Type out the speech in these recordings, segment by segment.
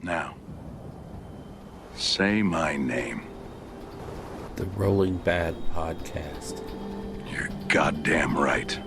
Now, say my name. The Rolling Bad Podcast. You're goddamn right.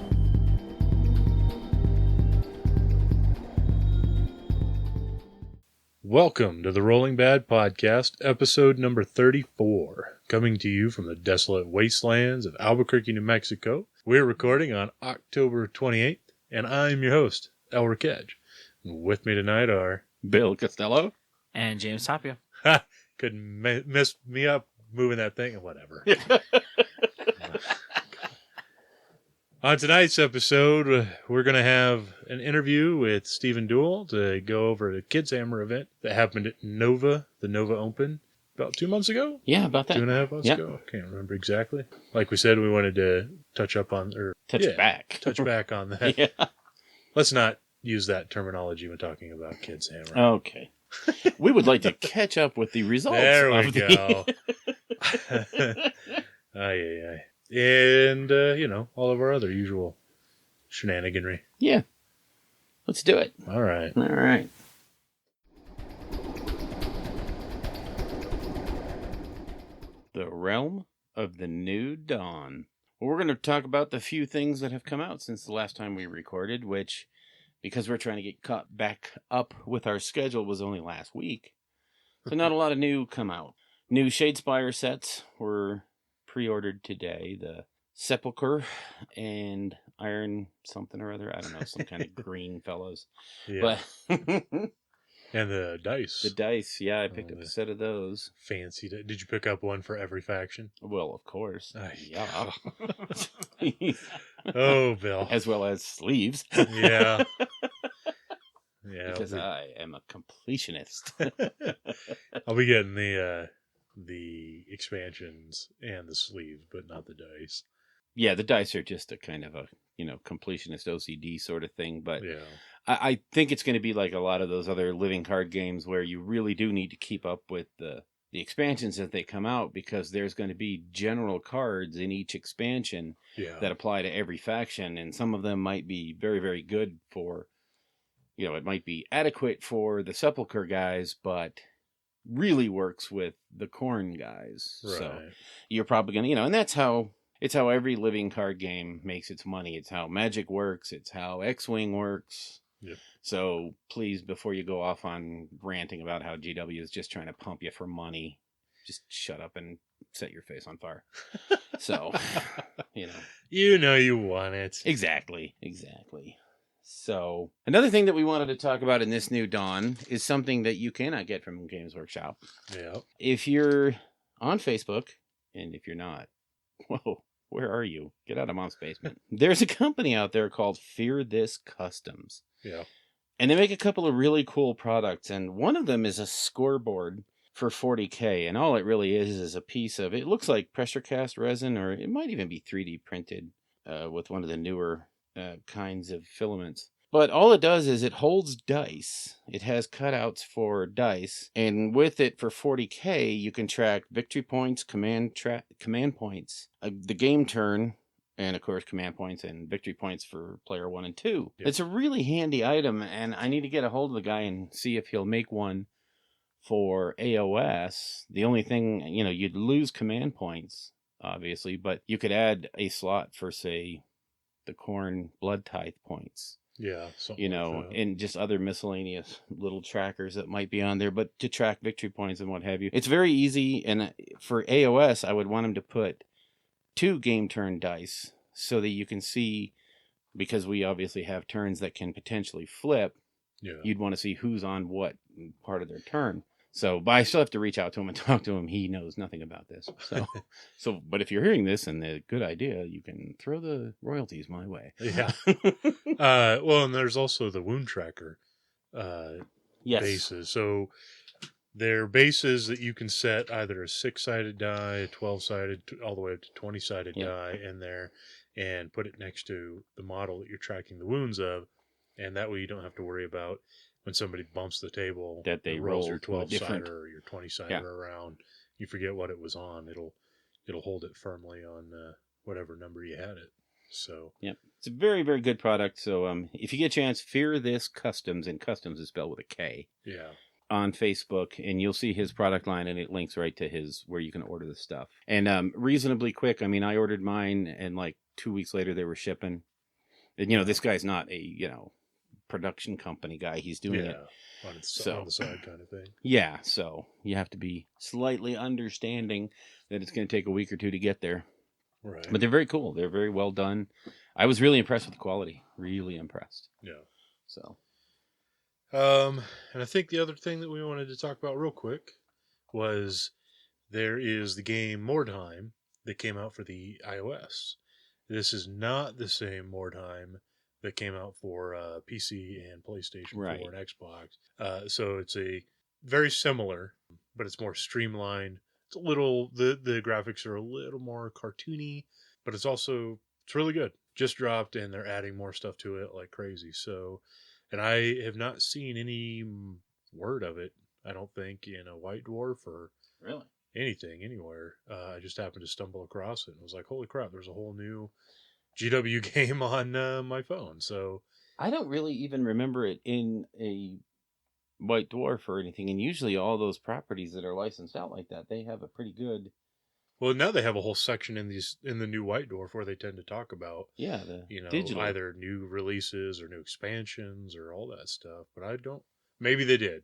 Welcome to the Rolling Bad Podcast, episode number 34, coming to you from the desolate wastelands of Albuquerque, New Mexico. We're recording on October 28th, and I'm your host, Elric Kedge. With me tonight are Bill Costello. And James Tapia. Ha! Couldn't mess me up moving that thing, whatever. On tonight's episode, we're going to have an interview with Stephen Duell to go over the Kids Hammer event that happened at Nova, the Nova Open, about 2 months ago? Yeah, about that. 2.5 months ago? I can't remember exactly. Like we said, we wanted to touch back on that. Yeah. Let's not use that terminology when talking about Kids Hammer. Okay. We would like to catch up with the results. There we go. Aye. And, all of our other usual shenaniganry. Yeah. Let's do it. All right. All right. The Realm of the New Dawn. Well, we're going to talk about the few things that have come out since the last time we recorded, which, because we're trying to get caught back up with our schedule, was only last week. So not a lot of new come out. New Shadespire sets were pre-ordered today. The Sepulchre and Iron something or other. I don't know, some kind of green fellows. Yeah. But And the dice. the dice, yeah, I picked up a set of those. Fancy. Did you pick up one for every faction? Well, of course. Yeah. Yeah. Oh, Bill. As well as sleeves. Yeah. Yeah. Because I am a completionist. I'll be getting the expansions and the sleeves, but not the dice. Yeah, the dice are just a kind of a, completionist OCD sort of thing. But Yeah. I think it's going to be like a lot of those other living card games where you really do need to keep up with the expansions as they come out, because there's going to be general cards in each expansion that apply to every faction. And some of them might be very, very good for, it might be adequate for the Sepulchre guys, but really works with the Khorne guys. Right. So you're probably going to, and it's how every living card game makes its money. It's how Magic works. It's how X-Wing works. Yep. So please, before you go off on ranting about how GW is just trying to pump you for money, just shut up and set your face on fire. So, You want it. Exactly. So another thing that we wanted to talk about in this new Dawn is something that you cannot get from Games Workshop. Yeah. If you're on Facebook, and if you're not, whoa, where are you? Get out of Mom's basement. There's a company out there called Fear This Customs. Yeah. And they make a couple of really cool products. And one of them is a scoreboard for $40K. And all it really is a piece of, it looks like pressure cast resin, or it might even be 3D printed with one of the newer kinds of filaments. But all it does is it holds dice. It has cutouts for dice. And with it for $40K, you can track victory points, command points, the game turn, and of course command points and victory points for player 1 and 2. Yep. It's a really handy item, and I need to get a hold of the guy and see if he'll make one for AOS. The only thing, you'd lose command points, obviously, but you could add a slot for, say, the Khorne blood tithe points. Yeah. Like and just other miscellaneous little trackers that might be on there, but to track victory points and what have you. It's very easy, and for AOS, I would want him to put 2 game turn dice so that you can see, because we obviously have turns that can potentially flip. Yeah. You'd want to see who's on what part of their turn. So, but I still have to reach out to him and talk to him. He knows nothing about this. But if you're hearing this and a good idea, you can throw the royalties my way. Yeah. And there's also the wound tracker bases. So they're bases that you can set either a 6-sided die, a 12-sided, all the way up to 20-sided die in there, and put it next to the model that you're tracking the wounds of. And that way you don't have to worry about when somebody bumps the table that they rolls roll your 12-sider or your 20-sider around. You forget what it was on. It'll hold it firmly on whatever number you had it. So it's a very, very good product. So if you get a chance, Fear This Customs, and Customs is spelled with a K. Yeah. on Facebook, and you'll see his product line, and it links right to his where you can order the stuff. And reasonably quick. I mean, I ordered mine, and like 2 weeks later they were shipping. And this guy's not a production company guy. He's doing it on the side kind of thing. Yeah, so you have to be slightly understanding that it's going to take a week or two to get there. Right. But they're very cool. They're very well done. I was really impressed with the quality. Really impressed. Yeah. So. And I think the other thing that we wanted to talk about real quick was there is the game Mordheim that came out for the iOS. This is not the same Mordheim that came out for PC and PlayStation 4 and Xbox. So it's a very similar, but it's more streamlined. It's a little, the graphics are a little more cartoony, but it's really good. Just dropped, and they're adding more stuff to it like crazy. So, and I have not seen any word of it, I don't think, in a White Dwarf or Really? anything anywhere. I just happened to stumble across it and was like, holy crap, there's a whole new GW game on my phone. So I don't really even remember it in a White Dwarf or anything. And usually all those properties that are licensed out like that, they have a pretty good... Well, now they have a whole section in the new White Dwarf where they tend to talk about digital. either new releases or new expansions or all that stuff. But I don't. Maybe they did.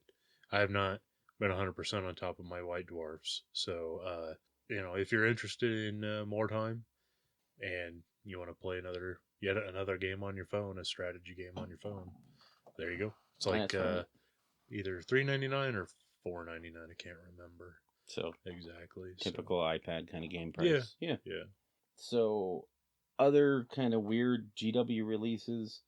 I have not been 100% on top of my White Dwarfs. So if you're interested in Mordheim and you want to play yet another game on your phone, a strategy game on your phone, there you go. It's like either $3.99 or $4.99. I can't remember. So exactly. Typical iPad kind of game price. Yeah. So other kind of weird GW releases,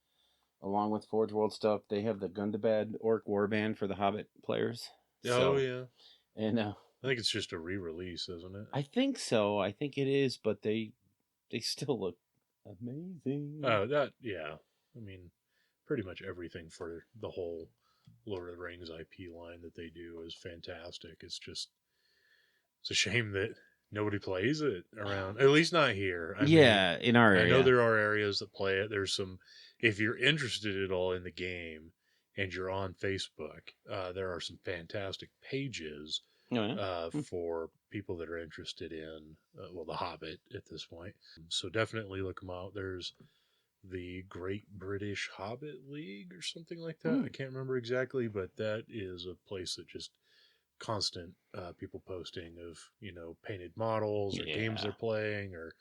along with Forge World stuff, they have the Gundabad Orc Warband for the Hobbit players. Oh, yeah. And I think it's just a re-release, isn't it? I think so. I think it is, but they still look amazing. Oh, yeah. I mean, pretty much everything for the whole Lord of the Rings IP line that they do is fantastic. It's a shame that nobody plays it around, at least not here. I mean, in our area. I know there are areas that play it. There's some, if you're interested at all in the game and you're on Facebook, there are some fantastic pages for people that are interested in, The Hobbit at this point. So definitely look them out. There's the Great British Hobbit League or something like that. I can't remember exactly, but that is a place that just constant people posting of painted models or games they're playing, or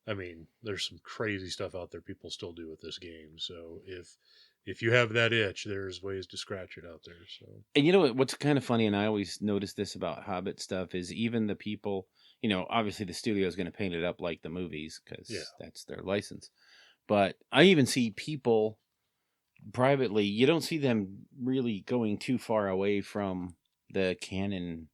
I mean there's some crazy stuff out there people still do with this game. So if you have that itch, there's ways to scratch it out there. So, and what's kind of funny, and I always notice this about Hobbit stuff, is even the people, obviously the studio is going to paint it up like the movies because that's their license, but I even see people privately, you don't see them really going too far away from the canon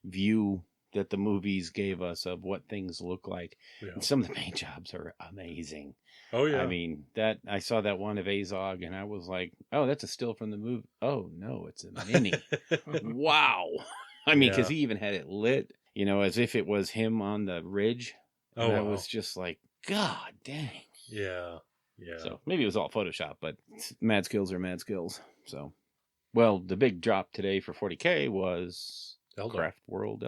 view that the movies gave us of what things look like. And some of the paint jobs are amazing. Oh yeah. I mean, I saw that one of Azog and I was like, oh, that's a still from the movie. Oh no, it's a mini. Wow. I mean, because he even had it lit, as if it was him on the ridge. And I was just like, God dang. Yeah. So maybe it was all Photoshop, but mad skills are mad skills. So, well, the big drop today for 40K was Craft World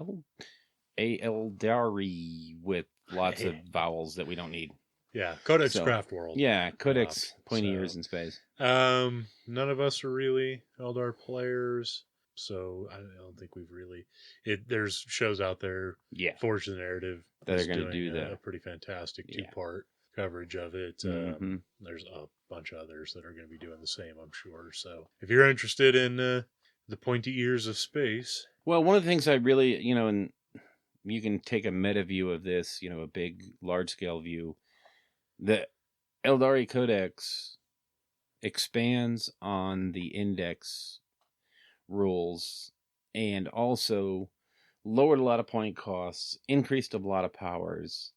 Eldari with lots of vowels that we don't need. Yeah, Codex Craft World. Yeah, Codex, pointy ears in space. None of us are really Eldar players, so I don't think we've really... There's shows out there, Forge the Narrative, that are going to do a pretty fantastic two-part coverage of it. There's a bunch of others that are going to be doing the same, I'm sure. So if you're interested in the pointy ears of space... Well, one of the things I really, and you can take a meta view of this, a big, large-scale view. The Eldari Codex expands on the index rules and also lowered a lot of point costs, increased a lot of powers,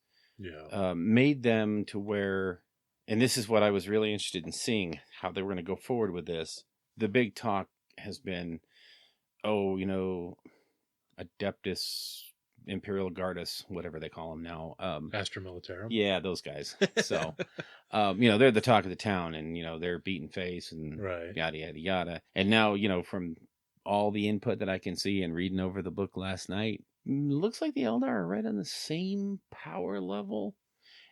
made them to where, and this is what I was really interested in seeing, how they were going to go forward with this. The big talk has been, Adeptus Imperial Guardus, whatever they call them now. Astra Militarum. Yeah, those guys. So, they're the talk of the town, and, they're beating face and yada, yada, yada. And now, from all the input that I can see and reading over the book last night, looks like the Eldar are right on the same power level.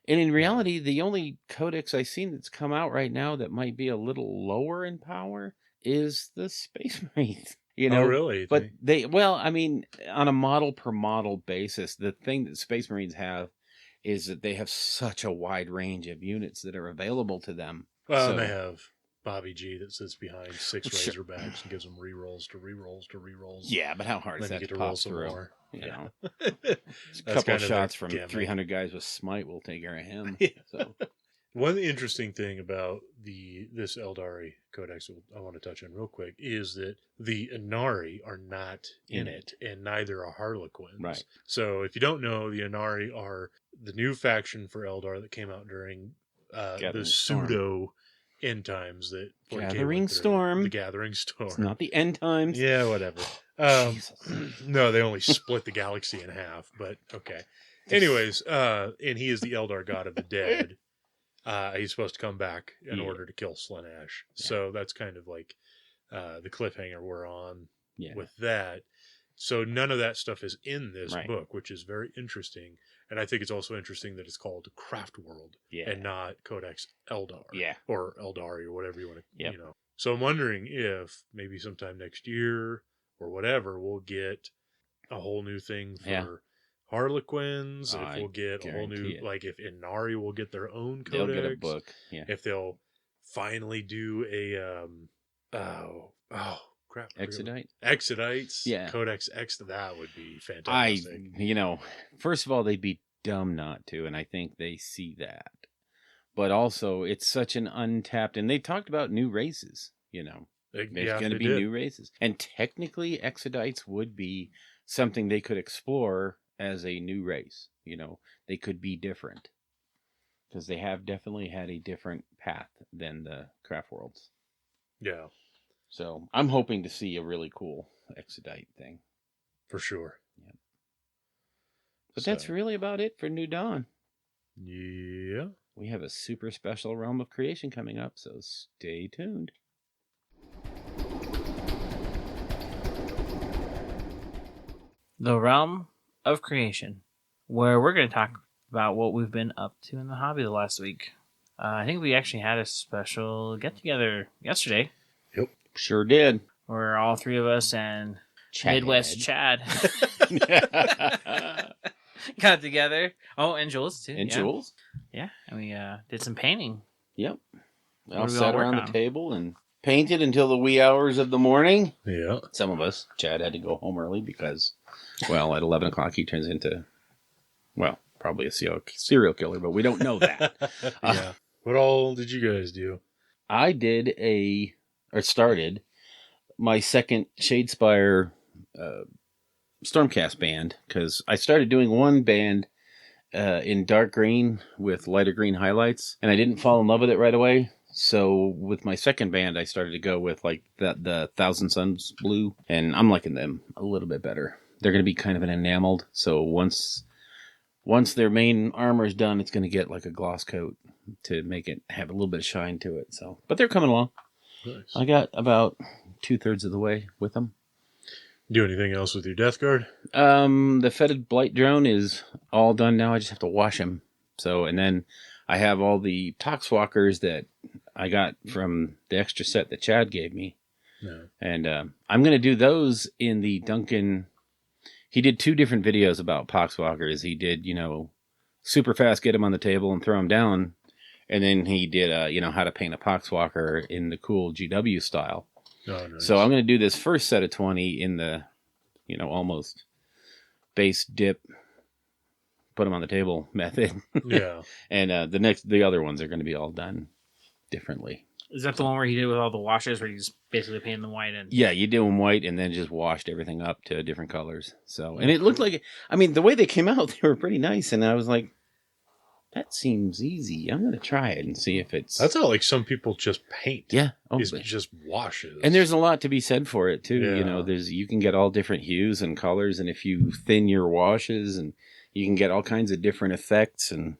And in reality, the only codex I've seen that's come out right now that might be a little lower in power is the Space Marines. Oh, really? But I mean, on a model per model basis, the thing that Space Marines have is that they have such a wide range of units that are available to them. Well, and they have Bobby G that sits behind 6 Sure. Razorbacks and gives them rerolls to rerolls to rerolls. Yeah, but how hard is Then that you get to to roll pop some through? more. You Yeah. know, a That's couple kind of of shots their from gimmick. 300 guys with Smite will take care of him. Yeah. So One interesting thing about this Eldari Codex I want to touch on real quick is that the Inari are not in it, and neither are Harlequins. Right. So if you don't know, the Inari are the new faction for Eldar that came out during the Storm. pseudo end times that 40K went Gathering through. Storm. The Gathering Storm. It's not the end times. Yeah, whatever. Jesus. No, they only split the galaxy in half, but okay. Anyways, and he is the Eldar god of the dead. He's supposed to come back in order to kill Slaanesh. Yeah. So that's kind of like the cliffhanger we're on Yeah. with that. So none of that stuff is in this Right. book, which is very interesting. And I think it's also interesting that it's called Craft World and not Codex Eldar. Yeah. Or Eldari or whatever you want to, Yep. you know. So I'm wondering if maybe sometime next year or whatever, we'll get a whole new thing for Harlequins. If we'll get a whole new, like if Inari will get their own codex. They'll get a book. Yeah. If they'll finally do a, crap. Exodites. Yeah. Codex X, that would be fantastic. First of all, they'd be dumb not to, and I think they see that. But also, it's such an untapped, and they talked about new races, There's going to be new races. And technically, Exodites would be something they could explore as a new race. They could be different. Because they have definitely had a different path than the Craft Worlds. Yeah. So I'm hoping to see a really cool Exodite thing. For sure. Yep. But that's really about it for New Dawn. Yeah. We have a super special Realm of Creation coming up, so stay tuned. The Realm of Creation, where we're going to talk about what we've been up to in the hobby the last week. I think we actually had a special get-together yesterday. Yep. Sure did. Where all three of us and Midwest Chad got together. Oh, and Jules, too. Jules? Yeah, and we did some painting. Yep. We all What did we sat all around work the on? table and painted until the wee hours of the morning. Yeah. Some of us. Chad had to go home early because, well, at 11 o'clock he turns into, well, probably a serial killer, but we don't know that. Yeah. What all did you guys do? I started my second Shadespire Stormcast band, because I started doing one band in dark green with lighter green highlights, and I didn't fall in love with it right away. So with my second band, I started to go with like the Thousand Suns blue, and I'm liking them a little bit better. They're going to be kind of an enameled, so once their main armor's done, it's going to get like a gloss coat to make it have a little bit of shine to it. So, but they're coming along. Nice. I got about 2/3 of the way with them. Do anything else with your Death Guard? The Fetid Blight Drone is all done now. I just have to wash him. So, and then I have all the Toxwalkers that I got from the extra set that Chad gave me. No. And I'm going to do those in the Duncan. He did 2 different videos about Poxwalkers. He did, super fast, get him on the table and throw him down. And then he did, how to paint a Poxwalker in the cool GW style. Oh, nice. So I'm going to do this first set of 20 in the, almost base dip, put them on the table method. Yeah. And the other ones are going to be all done differently. Is that the one where he did with all the washes, where he just basically painted them white? And Yeah, you do them white and then just washed everything up to different colors. So, and it looked like, the way they came out, they were pretty nice. And I was like, that seems easy. I'm going to try it and see if it's... That's how like some people just paint. Yeah. It's just washes. And there's a lot to be said for it too. Yeah. You can get all different hues and colors, and if you thin your washes, and you can get all kinds of different effects. And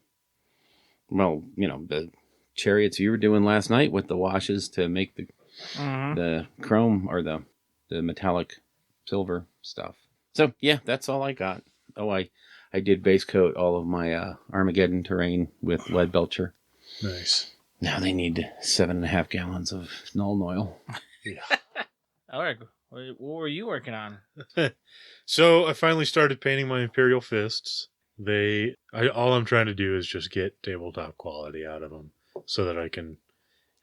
well, the chariots you were doing last night with the washes to make the chrome or the the metallic silver stuff. So yeah, that's all I got. Oh, I did base coat all of my Armageddon terrain with lead belcher. Nice. Now they need 7.5 gallons of Nuln oil. Yeah. All right. What were you working on? So I finally started painting my Imperial Fists. All I'm trying to do is just get tabletop quality out of them so that I can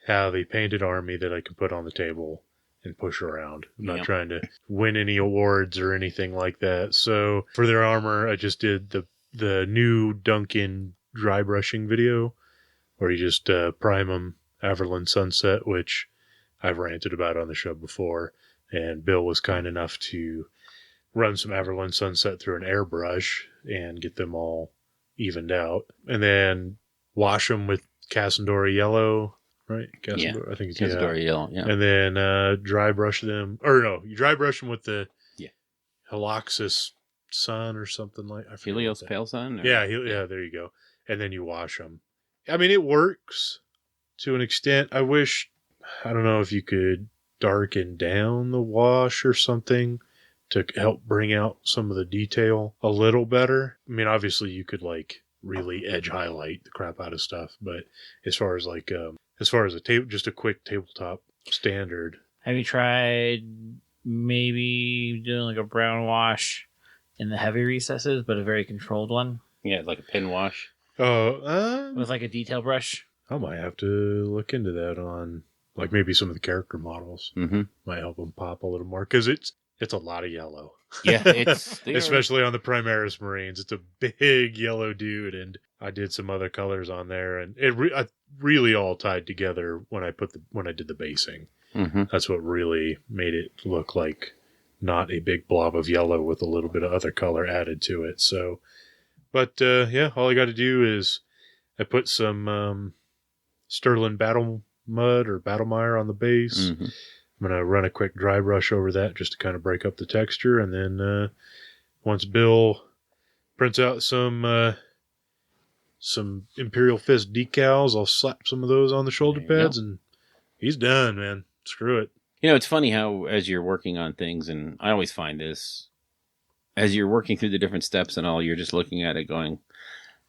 have a painted army that I can put on the table and push around. I'm not trying to win any awards or anything like that. So for their armor, I just did the new Duncan dry brushing video where you just prime them Averland Sunset, which I've ranted about on the show before. And Bill was kind enough to run some Averland Sunset through an airbrush and get them all evened out. And then wash them with Cassandora Yellow, right? I think it's Cassandora Yellow, yeah. And then dry brush them. Or no, you dry brush them with the Haloxus Sun or something like that. Helios Pale Sun? Yeah, there you go. And then you wash them. I mean, it works to an extent. I don't know if you could darken down the wash or something to help bring out some of the detail a little better. I mean, obviously you could like really edge highlight the crap out of stuff, but as far as just a quick tabletop standard. Have you tried maybe doing like a brown wash in the heavy recesses, but a very controlled one? Yeah, like a pin wash. With like a detail brush? I might have to look into that on like maybe some of the character models. Mm-hmm. Might help them pop a little more because it's a lot of yellow. Yeah, especially on the Primaris Marines. It's a big yellow dude, and I did some other colors on there, and it really all tied together when I did the basing. Mm-hmm. That's what really made it look like not a big blob of yellow with a little bit of other color added to it. So, but all I got to do is I put some Sterling Battle Mud or Battle Mire on the base. Mm-hmm. I'm going to run a quick dry brush over that just to kind of break up the texture. And then once Bill prints out some Imperial Fist decals, I'll slap some of those on the shoulder pads, and he's done, man. Screw it. You know, it's funny how as you're working on things, and I always find this, as you're working through the different steps and all, you're just looking at it going,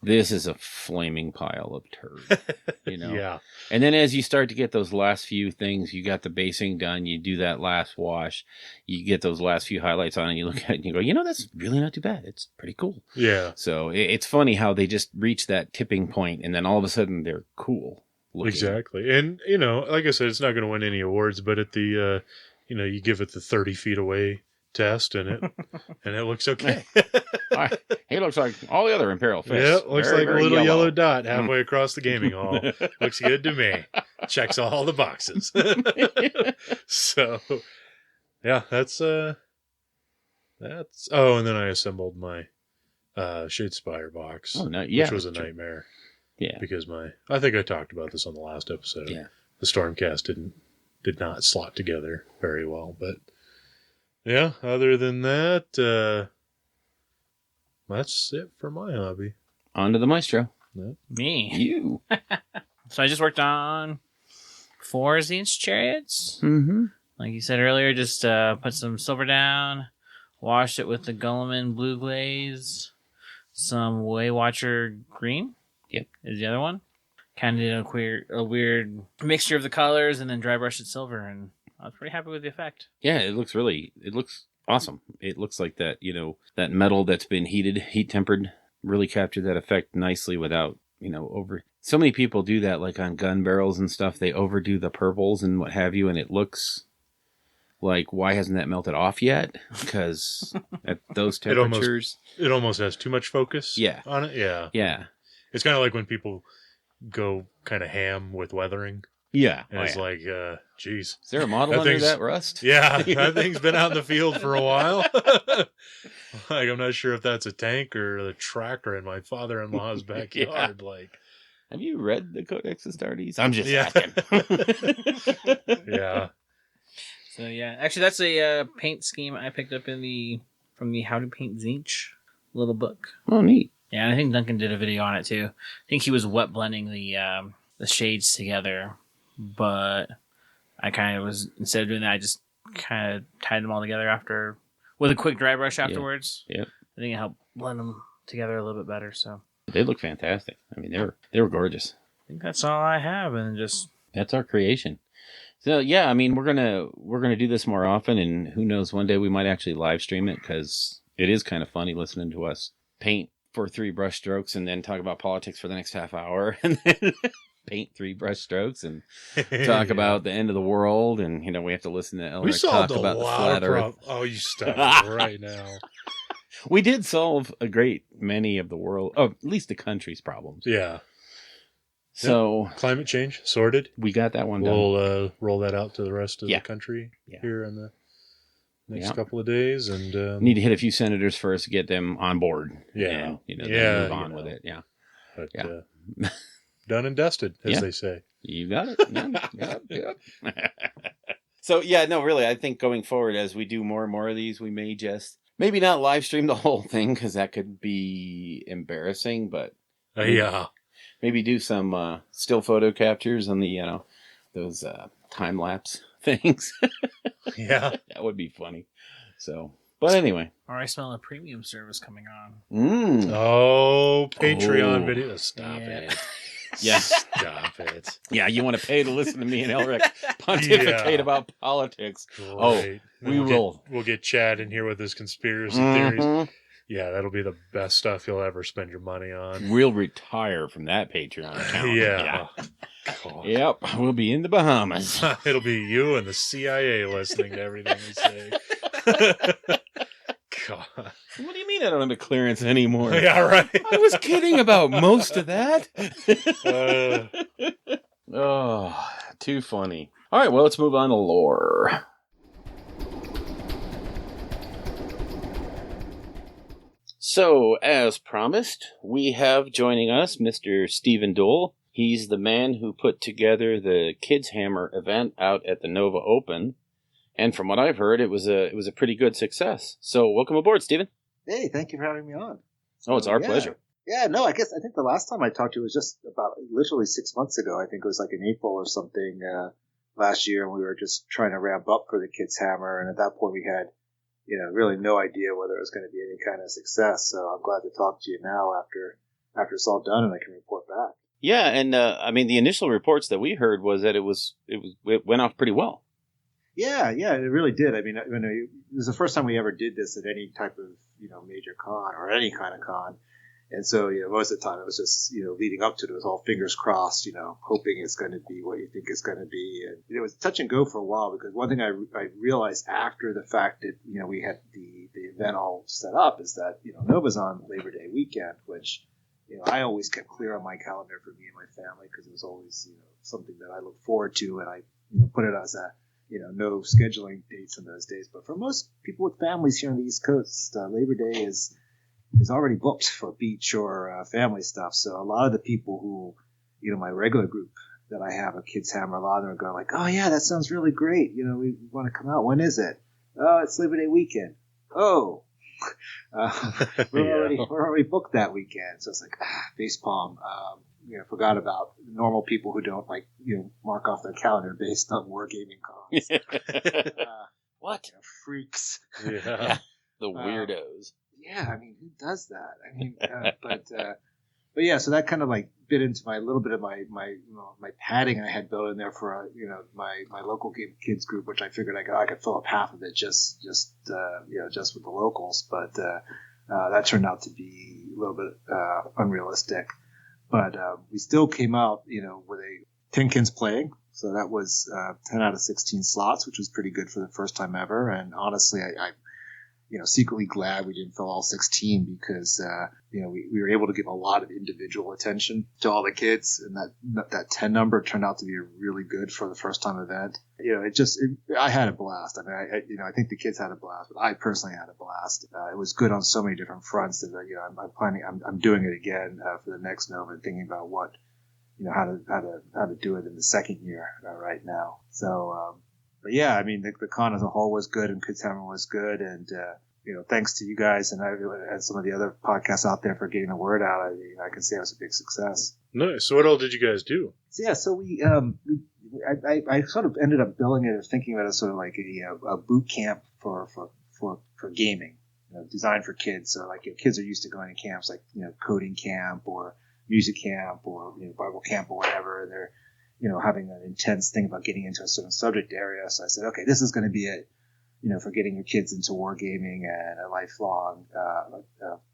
this is a flaming pile of turd, you know? Yeah. And then as you start to get those last few things, you got the basing done, you do that last wash, you get those last few highlights on, and you look at it and you go, you know, that's really not too bad. It's pretty cool. Yeah. So it's funny how they just reach that tipping point, and then all of a sudden they're cool looking. Exactly. And, you know, like I said, it's not going to win any awards, but at the, you give it the 30 feet away test, and it looks okay. He looks like all the other Imperial Fists. Yeah, looks very, like very a little yellow yellow dot halfway across the gaming hall. Looks good to me. Checks all the boxes. So, yeah, that's. Oh, and then I assembled my Shadespire box, which was a nightmare. Yeah, because I think I talked about this on the last episode. Yeah, the Stormcast did not slot together very well, but. Yeah, other than that, that's it for my hobby. On to the Maestro. Yep. Me. You. So I just worked on 4 Tzeentch Chariots. Mm-hmm. Like you said earlier, just put some silver down, washed it with the Gulliman Blue Glaze, some Waywatcher Green. Yep. Is the other one. Kind of did a weird mixture of the colors, and then dry brushed it silver, and I was pretty happy with the effect. Yeah, it looks awesome. It looks like that, that metal that's been heat tempered really captured that effect nicely without, over. So many people do that, like on gun barrels and stuff. They overdo the purples and what have you, and it looks like, why hasn't that melted off yet? Because at those temperatures, it almost has too much focus. Yeah. On it. Yeah. Yeah. It's kind of like when people go kind of ham with weathering. Yeah. And it's like, geez. Is there a model under that rust? Yeah, that thing's been out in the field for a while. Like, I'm not sure if that's a tank or the tractor in my father-in-law's backyard. Yeah. Like, have you read the Codex Astartes? I'm just asking. Yeah. So yeah, actually, that's a paint scheme I picked up from the How to Paint Tzeentch little book. Oh, neat. Yeah, and I think Duncan did a video on it too. I think he was wet blending the shades together, but I kind of was, instead of doing that, I just kind of tied them all together with a quick dry brush afterwards. Yeah. I think it helped blend them together a little bit better. So They look fantastic. I mean, they were gorgeous. I think that's all I have, and That's our creation. So yeah, I mean, we're gonna do this more often, and who knows, one day we might actually live stream it, because it is kind of funny listening to us paint for 3 brush strokes and then talk about politics for the next half hour, and then paint 3 brush strokes and talk about the end of the world, and we have to listen to Elric talk about the flat Earth. Oh, you stop right now. We did solve a great many of the world, at least the country's problems. Yeah. So climate change sorted. We got that one done. We'll roll that out to the rest of the country here in the next couple of days, and need to hit a few senators first to get them on board. Yeah, and, then move on with it. Yeah, but done and dusted, as they say. You got it. Yep. So no, really, I think going forward, as we do more and more of these, we may just maybe not live stream the whole thing, because that could be embarrassing. But maybe do some still photo captures on the those time lapse things. Yeah, that would be funny. So, but anyway. Or I smell a premium service coming on. Oh, Patreon video. Stop it. Yeah. Stop it. Yeah, you want to pay to listen to me and Elric pontificate about politics. Great. Oh, We'll get Chad in here with his conspiracy theories. Yeah, that'll be the best stuff you'll ever spend your money on. We'll retire from that Patreon account. Yeah. Yep, we'll be in the Bahamas. It'll be you and the CIA listening to everything we say. God. What do you mean I don't have a clearance anymore? Yeah, right. I was kidding about most of that. Oh, too funny. All right, well, let's move on to lore. So, as promised, we have joining us Mr. Stephen Dole. He's the man who put together the Kids Hammer event out at the Nova Open. And from what I've heard, it was a pretty good success. So, welcome aboard, Stephen. Hey, thank you for having me on. Oh, it's our pleasure. Yeah, no, I think the last time I talked to you was just about literally 6 months ago. I think it was like in April or something last year, and we were just trying to ramp up for the Kids Hammer. And at that point, we had, really no idea whether it was going to be any kind of success. So I'm glad to talk to you now after it's all done and I can report back. Yeah, and I mean, the initial reports that we heard was that it went off pretty well. Yeah, it really did. I mean, it was the first time we ever did this at any type of, major con or any kind of con. And so, most of the time it was just, leading up to it, it was all fingers crossed, hoping it's going to be what you think it's going to be. And it was touch and go for a while, because one thing I realized after the fact that, we had the event all set up is that, Nova's on Labor Day weekend, which, I always kept clear on my calendar for me and my family, because it was always, something that I look forward to. And I, put it as a, no scheduling dates in those days. But for most people with families here on the East Coast, Labor Day is already booked for beach or family stuff. So a lot of the people who, my regular group that I have a Kids Hammer, a lot of them are going like, oh yeah, that sounds really great. We want to come out. When is it? Oh, it's Labor Day weekend. Oh, we're already booked that weekend. So it's like, facepalm. Forgot about normal people who don't mark off their calendar based on wargaming cons. What? Freaks. Yeah. The weirdos. Yeah, I mean, who does that? I mean, but yeah, so that kind of bit into my little bit of my padding I had built in there for my local kids group, which I figured I could fill up half of it just with the locals, but that turned out to be a little bit unrealistic. But we still came out with 10 kids playing, so that was 10 out of 16 slots, which was pretty good for the first time ever. And honestly, I secretly glad we didn't fill all 16, because, we were able to give a lot of individual attention to all the kids, and that 10 number turned out to be really good for the first time event. I had a blast. I mean, I think the kids had a blast, but I personally had a blast. It was good on so many different fronts that, I'm doing it again, for the next Nova, and thinking about what, how to do it in the second year right now. So, but yeah, I mean, the con as a whole was good, and Kids Hammer was good, and thanks to you guys and some of the other podcasts out there for getting the word out. I can say it was a big success. Nice. So what all did you guys do? So we I sort of ended up billing it or thinking of it as sort of like a boot camp for gaming, designed for kids. So like kids are used to going to camps like coding camp or music camp or Bible camp or whatever. And they're having an intense thing about getting into a certain subject area. So I said, okay, this is going to be it. For getting your kids into wargaming and a lifelong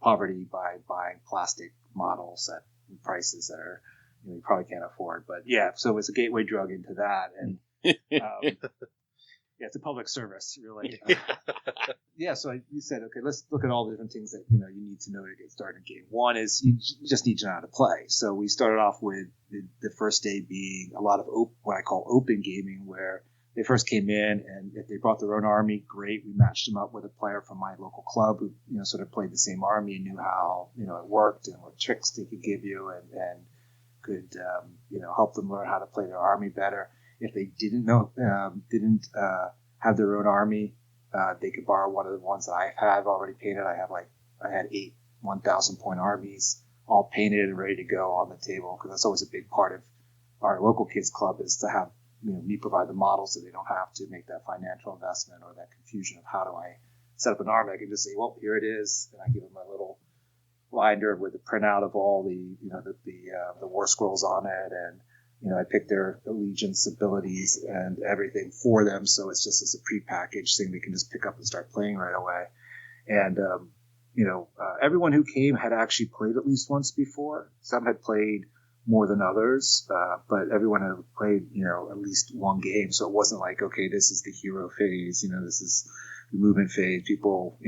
poverty by buying plastic models at prices that are you probably can't afford. But yeah, so it's a gateway drug into that, and yeah, it's a public service, really. Yeah, so you said, okay, let's look at all the different things that you need to know to get started in a game. One is you just need to know how to play. So we started off with the first day being a lot of what I call open gaming, where they first came in, and if they brought their own army, great. We matched them up with a player from my local club who, sort of played the same army and knew how, it worked and what tricks they could give you and could, help them learn how to play their army better. If they didn't have their own army, they could borrow one of the ones that I have already painted. I had 8 1,000 point armies all painted and ready to go on the table, because that's always a big part of our local kids club, is to have me provide the models so they don't have to make that financial investment or that confusion of how do I set up an army. I can just say, well, here it is, and I give them a little binder with a printout of all the war scrolls on it, and I pick their allegiance abilities and everything for them, so it's just as a prepackaged thing they can just pick up and start playing right away. And everyone who came had actually played at least once before. Some had played more than others, but everyone had played, at least one game. So it wasn't like, okay, this is the hero phase, this is the movement phase. People,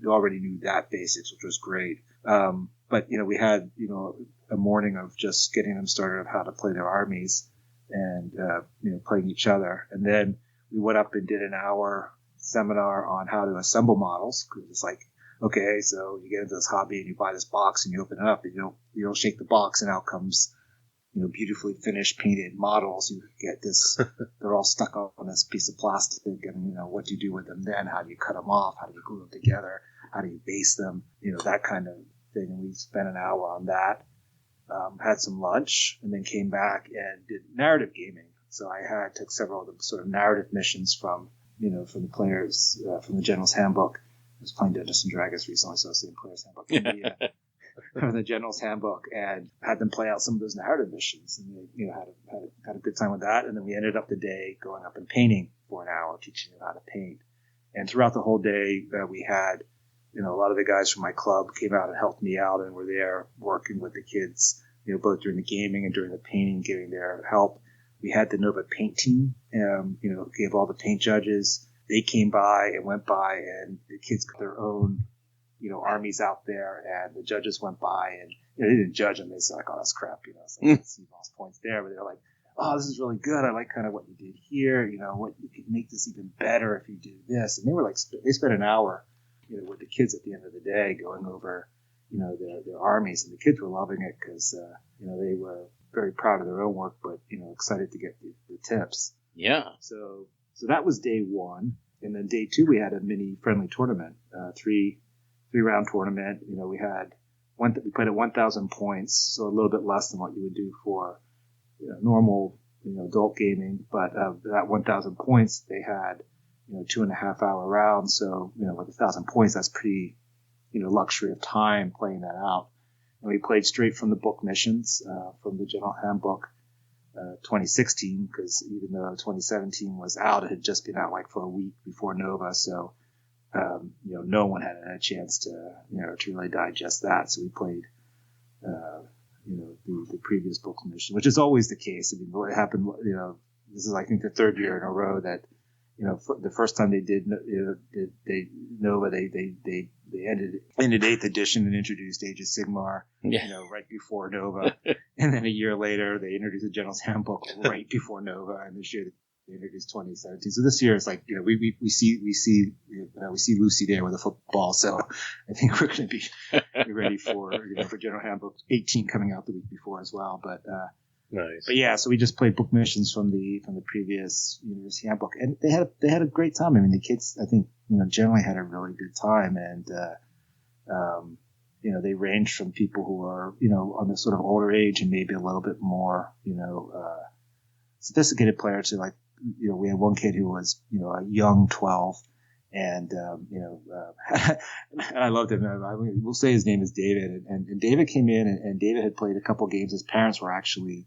already knew that basics, which was great. But, we had, a morning of just getting them started of how to play their armies and, playing each other. And then we went up and did an hour seminar on how to assemble models, because it's like, okay, so you get into this hobby and you buy this box and you open it up and you don't shake the box and out comes, beautifully finished painted models. You get this, they're all stuck on this piece of plastic, and what do you do with them then? How do you cut them off? How do you glue them together? How do you base them? That kind of thing. And we spent an hour on that, had some lunch, and then came back and did narrative gaming. So I took several of the sort of narrative missions from the players, from the General's Handbook. I was playing Dungeons and Dragons recently, so I was seeing Player's Handbook from the General's Handbook, and had them play out some of those narrative missions, and they had a good time with that. And then we ended up the day going up and painting for an hour, teaching them how to paint. And throughout the whole day, we had a lot of the guys from my club came out and helped me out, and were there working with the kids, both during the gaming and during the painting, giving their help. We had the Nova paint team, gave all the paint judges. They came by and went by, and the kids got their own, armies out there, and the judges went by, and they didn't judge them. They said, like, oh, that's crap, it's like, see lost points there, but they're like, oh, this is really good. I like kind of what you did here. What you could make this even better if you do this. And they were like, they spent an hour, with the kids at the end of the day going over, their armies, and the kids were loving it because, they were very proud of their own work, but, excited to get the tips. Yeah. So that was day one. And then day two, we had a mini friendly tournament, three round tournament. We played at 1,000 points, so a little bit less than what you would do for normal, adult gaming. But that 1,000 points, they had, 2.5 hour rounds. So, with 1,000 points, that's pretty, luxury of time playing that out. And we played straight from the book missions, from the General Handbook. 2016, because even though 2017 was out, it had just been out like for a week before Nova, so no one had a chance to to really digest that. So we played the previous book mission, which is always the case. I mean, what happened, this is I think the third year in a row that the first time they did Nova, they ended 8th edition and introduced Age of Sigmar, right before Nova. And then a year later, they introduced the General's Handbook right before Nova. And this year, they introduced 2017. So this year, it's like, we see Lucy there with a football. So I think we're going to be ready for General Handbook 18 coming out the week before as well. But, nice. But yeah, so we just played book missions from the previous University Handbook, and they had a great time. I mean, the kids, I think, generally had a really good time, and they ranged from people who are on the sort of older age and maybe a little bit more sophisticated player to like, we had one kid who was, a young 12. And, and I loved him. We'll say his name is David. And David came in and David had played a couple games. His parents were actually,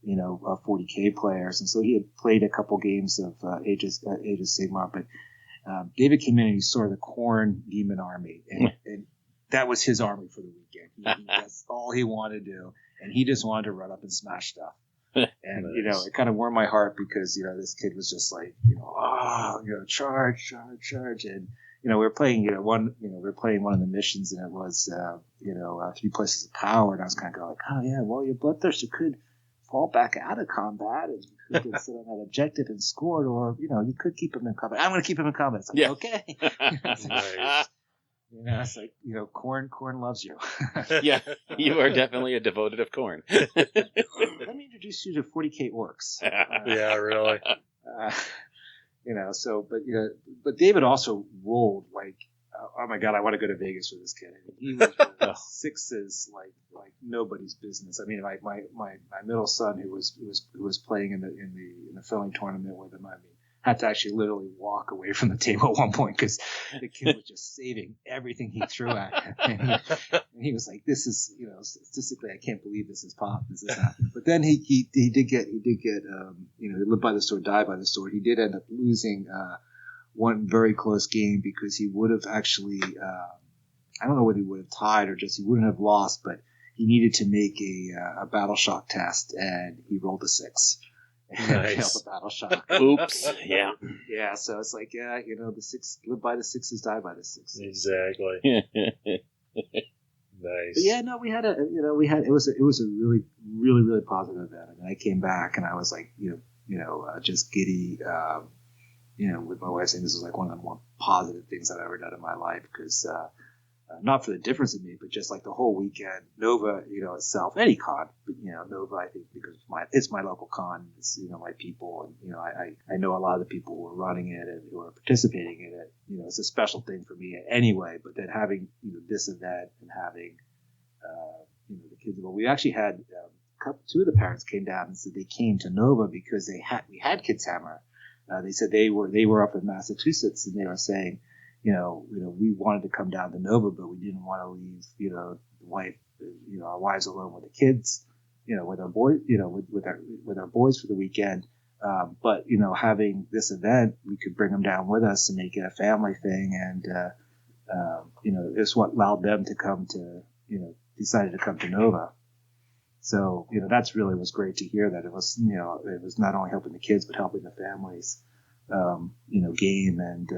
40K players. And so he had played a couple games of Age of Sigmar. But David came in and he saw the Khorne Demon Army. And that was his army for the weekend. That's all he wanted to do. And he just wanted to run up and smash stuff. And, Nice. it kind of warmed my heart because, this kid was just like, charge. And, we were playing, one of the missions and it was, 3 places of power. And I was kind of going like, oh yeah, well, your bloodthirster could fall back out of combat and you could sit on that objective and score it, or, you could keep him in combat. I'm going to keep him in combat. It's like, Yeah. okay. Nice. It's like, Khorne loves you. Yeah, you are definitely a devoted of Khorne. Let me introduce you to 40K orcs. Yeah, really. But David also rolled like, oh my God, I want to go to Vegas with this kid. I mean, he was rolling sixes like nobody's business. I mean, my middle son who was playing in the filling tournament with him, I mean, had to actually literally walk away from the table at one point because the kid was just saving everything he threw at him. And he was like, "This is, statistically, I can't believe this is happening." But then he did get, live by the sword, die by the sword. He did end up losing one very close game because he would have actually, I don't know whether he would have tied or just he wouldn't have lost, but he needed to make a battle shock test and he rolled a 6. Nice. Failed the battle shock. Oops. Yeah. Yeah, so it's like, the 6, live by the 6s, die by the 6s. Exactly. Nice. But yeah, no, it was a really, really, really positive event. I mean, I came back and I was like, just giddy, with my wife saying this was like one of the more positive things I've ever done in my life because, not for the difference in me, but just like the whole weekend, Nova, itself, any con, but, Nova, I think because it's my local con, it's, my people. And, I know a lot of the people who are running it and who are participating in it, it's a special thing for me anyway, but then having, this event and having, the kids, well, we actually had, 2 of the parents came down and said they came to Nova because we had Kids Hammer. They said they were up in Massachusetts and they were saying, we wanted to come down to Nova, but we didn't want to leave, the wife, our wives alone with the kids, with our boys, with our boys for the weekend. But having this event, we could bring them down with us and make it a family thing. And, it's what allowed them to come to, decided to come to Nova. So, that's really was great to hear that it was, it was not only helping the kids, but helping the families, game and,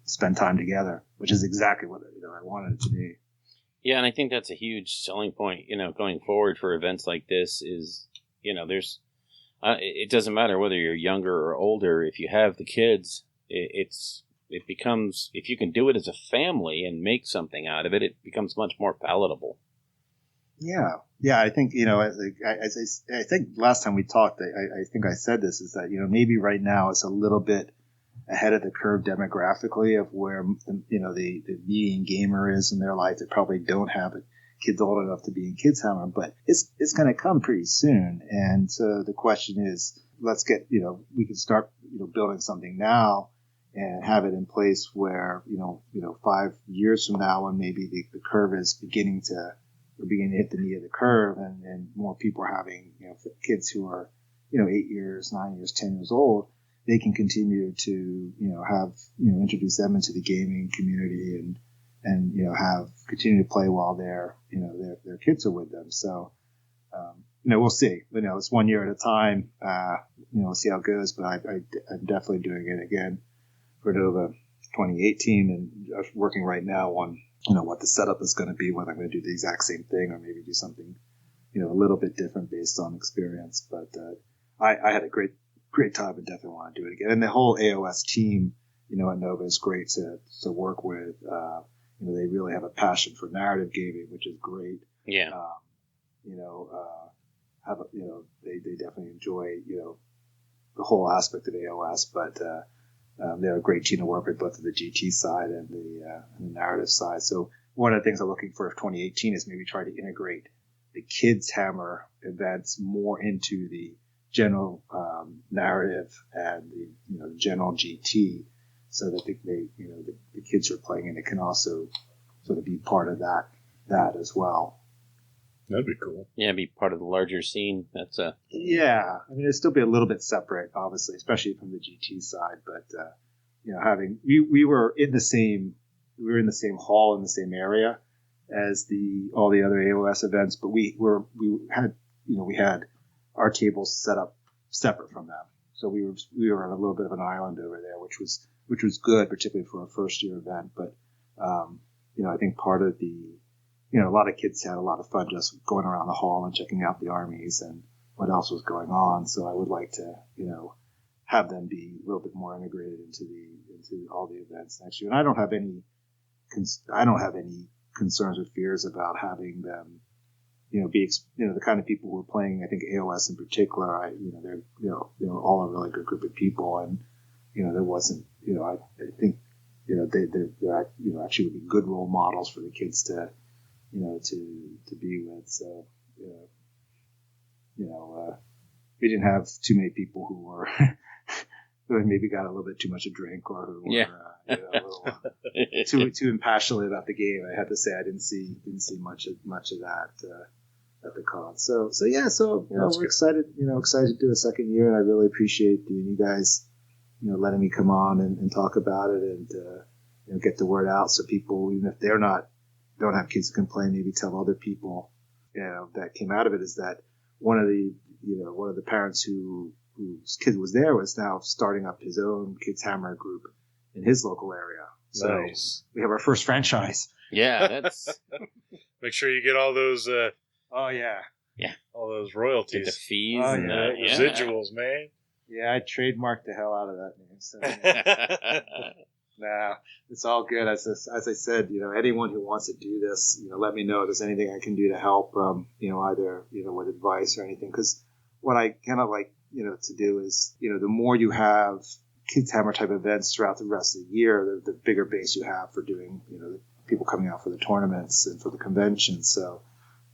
spend time together, which is exactly what, I wanted it to be. Yeah, and I think that's a huge selling point, going forward for events like this is, there's, it doesn't matter whether you're younger or older. If you have the kids, it becomes, if you can do it as a family and make something out of it, it becomes much more palatable. Yeah. I think, I think last time we talked, I think I said this is that, maybe right now it's a little bit ahead of the curve demographically of where, the median gamer is in their life. They probably don't have kids old enough to be in Kids Hammer, but it's going to come pretty soon. And so the question is, let's get, we can start, building something now and have it in place where, 5 years from now, when maybe the curve is beginning to hit the knee of the curve and more people are having, kids who are, 8 years, 9 years, 10 years old, they can continue to, have, introduce them into the gaming community and continue to play while their kids are with them. So, we'll see. It's 1 year at a time. We'll see how it goes, but I'm definitely doing it again for Nova 2018 and working right now on, what the setup is going to be, whether I'm going to do the exact same thing or maybe do something, a little bit different based on experience. But, I had a great time and definitely want to do it again. And the whole AOS team, at Nova is great to work with. They really have a passion for narrative gaming, which is great. Yeah. They definitely enjoy, the whole aspect of AOS, but, they're a great team to work with, both of the GT side and the narrative side. So one of the things I'm looking for 2018 is maybe try to integrate the Kids Hammer events more into the general narrative and the general GT, so that the kids who are playing in it can also sort of be part of that as well. That'd be cool. Yeah, be part of the larger scene. That's Yeah, I mean, it'd still be a little bit separate, obviously, especially from the GT side. But we were in the same hall in the same area as all the other AOS events, but we had our tables set up separate from them, so we were on a little bit of an island over there, which was good, particularly for a first year event. But I think part of a lot of kids had a lot of fun just going around the hall and checking out the armies and what else was going on. So I would like to, have them be a little bit more integrated into all the events next year. And I don't have any concerns or fears about having them, be the kind of people who are playing. I think AOS in particular, they're all a really good group of people, and there wasn't, I think they're actually would be good role models for the kids to be with. So, we didn't have too many people who were who maybe got a little bit too much to drink, or who were a little too impassionate about the game. I have to say I didn't see much of that at the con. So we're excited to do a second year, and I really appreciate you guys letting me come on and talk about it and get the word out, so people, even if they're don't have kids who can play, maybe tell other people that came out of it, is that one of the parents whose kid was there was now starting up his own Kids Hammer group in his local area. So nice. We have our first franchise. Yeah, that's make sure you get all those oh yeah all those royalties, get the fees Oh, and yeah. residuals, man. Yeah, I trademarked the hell out of that name. So nah, it's all good. As I said, anyone who wants to do this, let me know if there's anything I can do to help, either, with advice or anything. Because what I kind of like, to do is, the more you have Kids Hammer type events throughout the rest of the year, the bigger base you have for doing, the people coming out for the tournaments and for the conventions. So,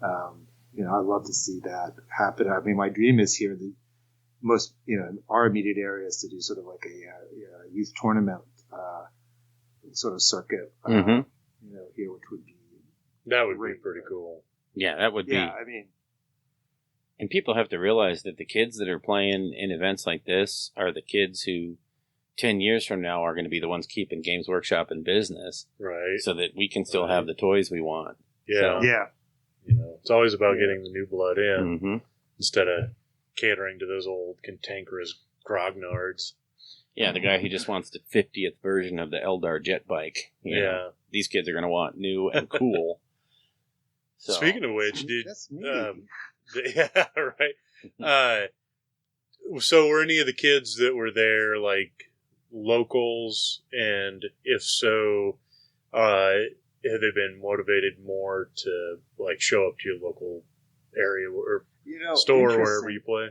I'd love to see that happen. I mean, my dream is here, the most, our immediate area is to do sort of like a youth tournament, sort of circuit, here, which would be pretty cool. Yeah, that would be. Yeah, I mean, and people have to realize that the kids that are playing in events like this are the kids who 10 years from now are going to be the ones keeping Games Workshop in business, Right. so that we can still have the toys we want. Yeah. So, yeah. It's always about getting the new blood in mm-hmm. instead of catering to those old cantankerous grognards. Yeah, the guy who just wants the 50th version of the Eldar jet bike. These kids are going to want new and cool. So. Speaking of which, That's me. yeah, right. So were any of the kids that were there like locals? And if so, have they been motivated more to like show up to your local area or store or wherever you play?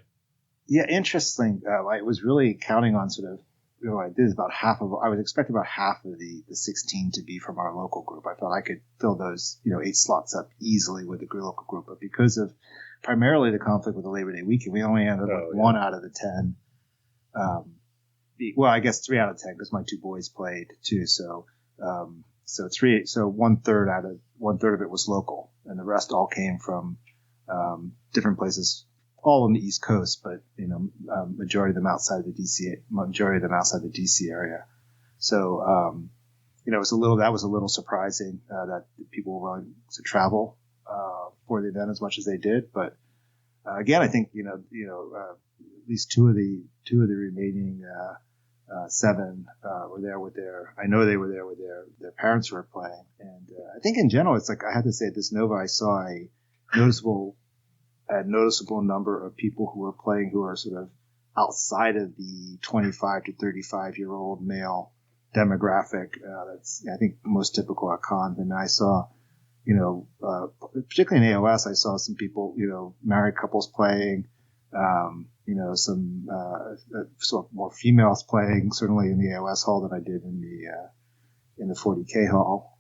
Yeah, interesting. I was really counting on sort of, I did about I was expecting about half of the 16 to be from our local group. I thought I could fill those, 8 slots up easily with the local group. But because of primarily the conflict with the Labor Day weekend, we only ended up with 1 out of the 10. Well, I guess 3 out of 10 because my 2 boys played too. So 1/3 of it was local, and the rest all came from different places, all on the East Coast, but majority of them outside the DC area. So that was a little surprising that people were willing to travel for the event as much as they did. But again, I think at least two of the remaining 7 were there with I know they were there with their parents who were playing. And I think in general, it's like, I had to say, at this Nova, I saw a noticeable number of people who were playing who are sort of outside of the 25 to 35-year-old male demographic. That's, I think, most typical at cons. And I saw, particularly in AOS, I saw some people, married couples playing, some sort of more females playing, certainly in the AOS hall than I did in the 40K hall.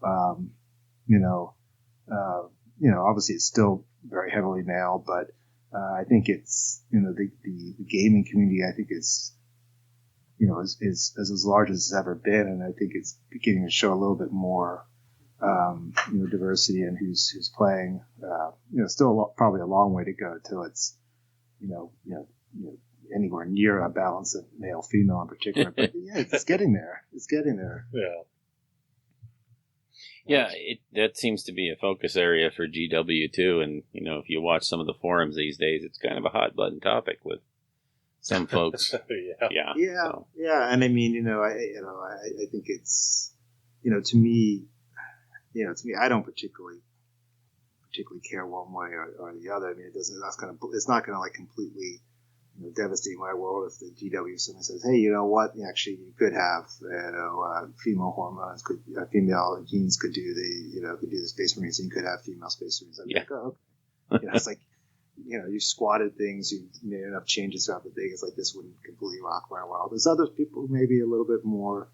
Obviously it's still very heavily male, but I think it's, the gaming community, I think is, is as large as it's ever been. And I think it's beginning to show a little bit more, diversity in who's playing. Still probably a long way to go till it's, anywhere near a balance of male female in particular. But yeah, it's getting there. It's getting there. Yeah. Yeah, that seems to be a focus area for GW too. And if you watch some of the forums these days, it's kind of a hot button topic with some folks. Yeah. Yeah. And I mean, I think it's, to me, I don't particularly care one way or the other. I mean, it's not going to like completely, devastate my world if the GW suddenly says, hey, you know what? Actually, you could have, female hormones, female genes could do the Space Marines, and you could have female Space Marines. I'd be like, oh, okay. It's like, you squatted things, you made enough changes throughout the day. It's like this wouldn't completely rock my world. There's other people who maybe a little bit more,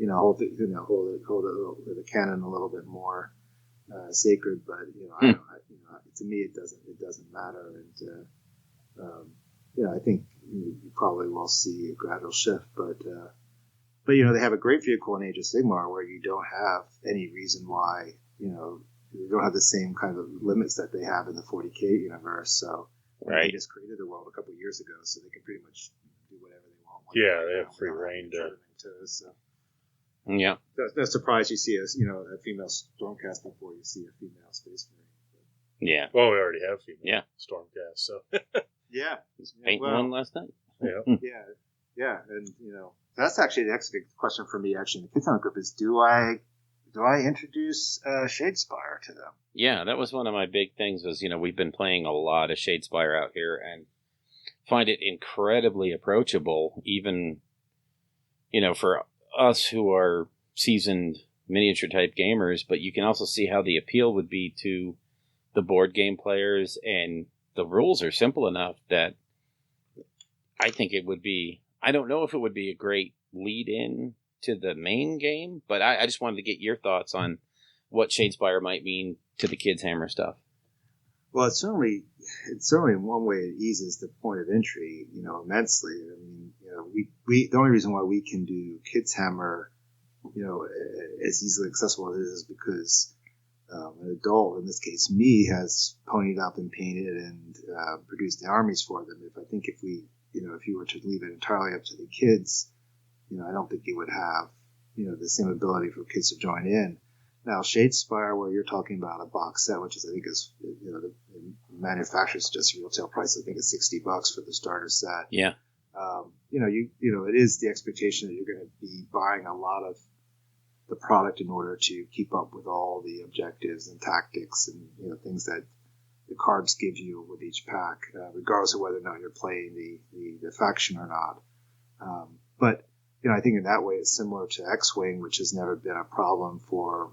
hold the canon a little bit more sacred, but to me it doesn't matter, and I think you probably will see a gradual shift, but they have a great vehicle in Age of Sigmar where you don't have any reason why you don't have the same kind of limits that they have in the 40K universe. So they just created the world a couple of years ago, so they can pretty much do whatever they want. They have free reign to. So. Yeah. No surprise you see a female Stormcast before you see a female Space Marine. Yeah. Well, we already have female Stormcast, so. Yeah. Painting one last night. Yeah. Yeah. And, that's actually the next big question for me, actually, in the Kids Hunt group is, do I introduce Shadespire to them? Yeah, that was one of my big things was, we've been playing a lot of Shadespire out here and find it incredibly approachable, even, for us who are seasoned miniature type gamers, but you can also see how the appeal would be to the board game players, and the rules are simple enough that I think it would be, I don't know if it would be a great lead in to the main game, but I just wanted to get your thoughts on what Shadespire might mean to the Kids Hammer stuff. Well, it's certainly in one way it eases the point of entry, immensely. I mean, we the only reason why we can do Kids Hammer, as easily accessible as it is because an adult, in this case me, has ponied up and painted and produced the armies for them. If you were to leave it entirely up to the kids, I don't think you would have, the same ability for kids to join in. Now, Shadespire, where you're talking about a box set, which is, I think, the manufacturer's suggested retail price, I think, is $60 for the starter set. Yeah. It is the expectation that you're going to be buying a lot of the product in order to keep up with all the objectives and tactics and things that the cards give you with each pack, regardless of whether or not you're playing the faction or not. But I think in that way it's similar to X-Wing, which has never been a problem for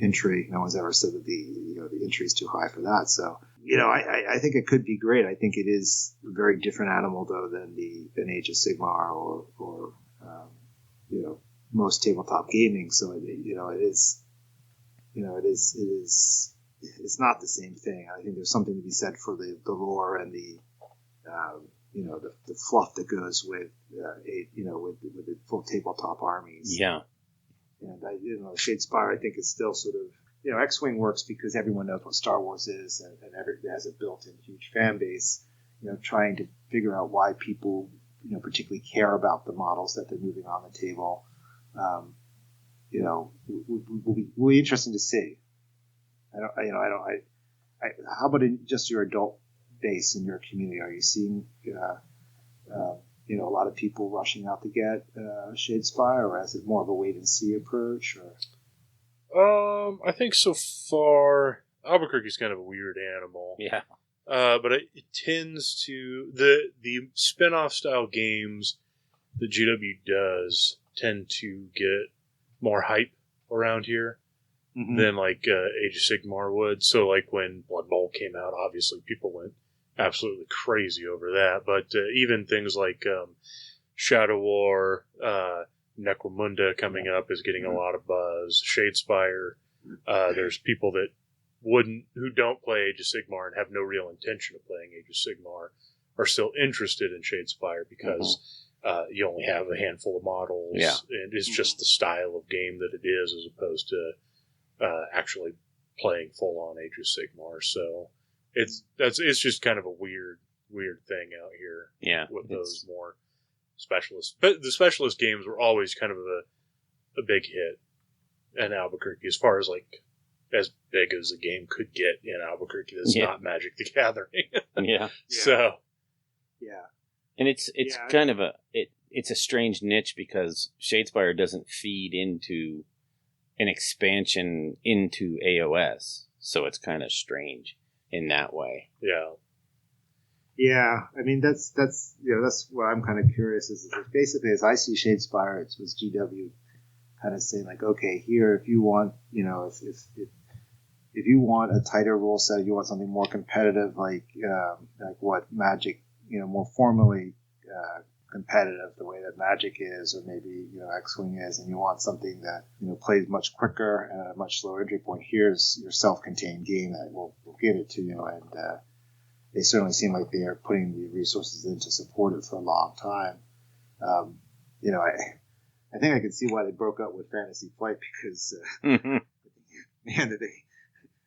entry. No one's ever said that the entry is too high for that. So I think it could be great. I think it is a very different animal though than Age of Sigmar or most tabletop gaming. So it's not the same thing. I think there's something to be said for the lore and the fluff that goes with with the full tabletop armies. Yeah. And Shadespire, I think, is still sort of, X-Wing works because everyone knows what Star Wars is and it has a built-in huge fan base. Trying to figure out why people, particularly care about the models that they're moving on the table. Will be interesting to see. How about in just your adult base in your community? Are you seeing, a lot of people rushing out to get Shadespire, or is it more of a wait and see approach? Or I think so far Albuquerque's kind of a weird animal. Yeah. But it tends to the spin-off style games that GW does tend to get more hype around here than like Age of Sigmar would. So like when Blood Bowl came out, obviously people went absolutely crazy over that. But even things like Shadow War, Necromunda coming up is getting a lot of buzz. Shadespire, there's people that who don't play Age of Sigmar and have no real intention of playing Age of Sigmar are still interested in Shadespire because you only have a handful of models, and it's just the style of game that it is, as opposed to actually playing full on Age of Sigmar. So it's just kind of a weird thing out here. Yeah, with those more specialists. But the specialist games were always kind of a big hit in Albuquerque, as far as like as big as a game could get in Albuquerque. That's not Magic the Gathering. Yeah. So. Yeah. And it's kind of it's a strange niche because Shadespire doesn't feed into an expansion into AOS, so it's kind of strange in that way. Yeah. Yeah, I mean that's what I'm kind of curious is basically as I see Shadespire, it was GW kind of saying like, okay, here if you want, if you want a tighter rule set, you want something more competitive, like what Magic, more formally competitive, the way that Magic is, or maybe X-Wing is, and you want something that plays much quicker and at a much slower entry point. Here's your self-contained game that we'll give it to you, and they certainly seem like they are putting the resources in to support it for a long time. I think I can see why they broke up with Fantasy Flight because man,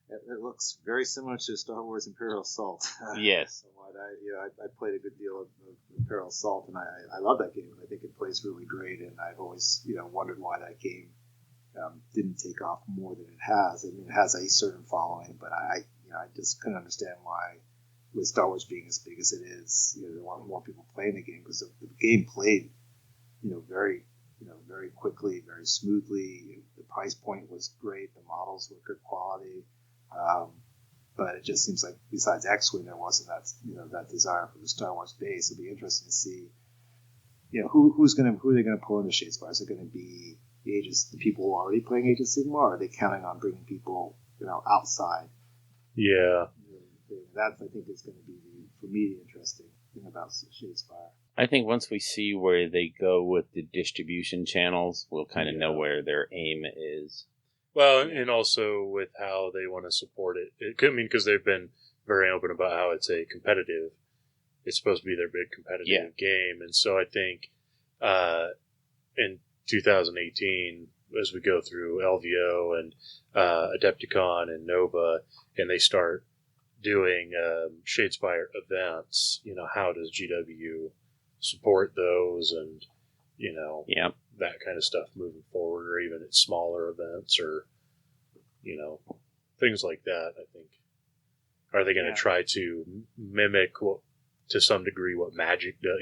it looks very similar to Star Wars Imperial Assault. Yes. I played a good deal of Imperial Assault, and I love that game. I think it plays really great, and I've always wondered why that game didn't take off more than it has. I mean, it has a certain following, but I just couldn't understand why, with Star Wars being as big as it is, they want more people playing the game because the game played, very quickly, very smoothly. The price point was great. The models were good quality. But it just seems like besides X-Wing, there wasn't that desire for the Star Wars base. It'll be interesting to see, who are they going to pull into Shadespire? Is it going to be the people who are already playing Age of Sigmar, or are they counting on bringing people, outside? Yeah. That I think is going to be for me the interesting thing about Shadespire. I think once we see where they go with the distribution channels, we'll kind of know where their aim is. Well, and also with how they want to support it. Because they've been very open about how it's it's supposed to be their big competitive game. And so I think in 2018, as we go through LVO and Adepticon and Nova, and they start doing Shadespire events, how does GW support those and, that kind of stuff moving forward, or even at smaller events or, things like that, I think. Are they going to try to mimic to some degree what Magic does,